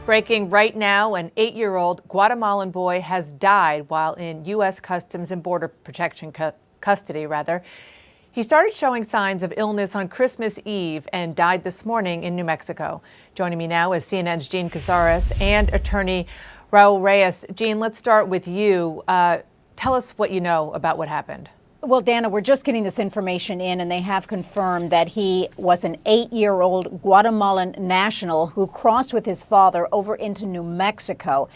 Breaking right now, an 8-year-old Guatemalan boy has died while in U.S. Customs and Border Protection custody. He started showing signs of illness on Christmas Eve and died this morning in New Mexico. Joining me now is CNN's Jean Casares and attorney Raul Reyes. Jean, let's start with you. Tell us what you know about what happened. Well, Dana, we're just getting this information in, and they have confirmed that he was an 8-year-old Guatemalan national who crossed with his father over into New Mexico.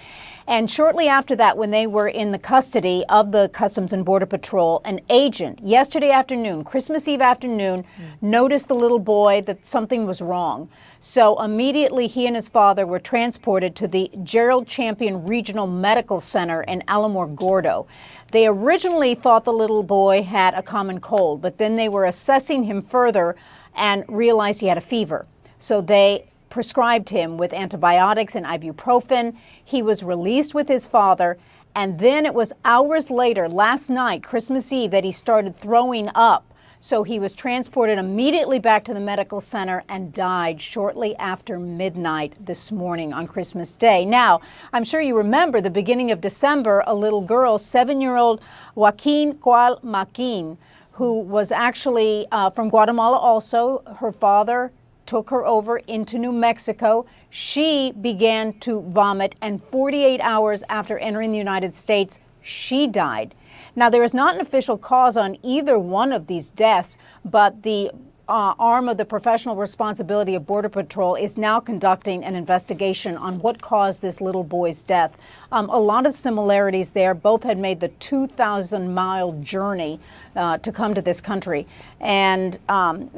And shortly after that, when they were in the custody of the Customs and Border Patrol, an agent yesterday afternoon, Christmas Eve afternoon, noticed the little boy that something was wrong. So immediately he and his father were transported to the Gerald Champion Regional Medical Center in Alamogordo. They originally thought the little boy had a common cold, but then they were assessing him further and realized he had a fever. So they prescribed him with antibiotics and ibuprofen. He was released with his father, and then it was hours later, last night, Christmas Eve, that he started throwing up. So he was transported immediately back to the medical center and died shortly after midnight this morning on Christmas Day. Now, I'm sure you remember the beginning of December, a little girl, 7-year-old Joaquin Maquin, who was actually from Guatemala also. Her father took her over into New Mexico. She began to vomit, and 48 hours after entering the United States, she died. Now, there is not an official cause on either one of these deaths, but the arm of the Professional Responsibility of Border Patrol is now conducting an investigation on what caused this little boy's death. A lot of similarities there. Both had made the 2,000-mile journey to come to this country. And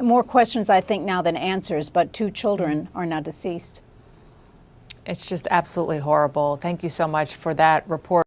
more questions, I think, now than answers, but 2 children are now deceased. It's just absolutely horrible. Thank you so much for that report.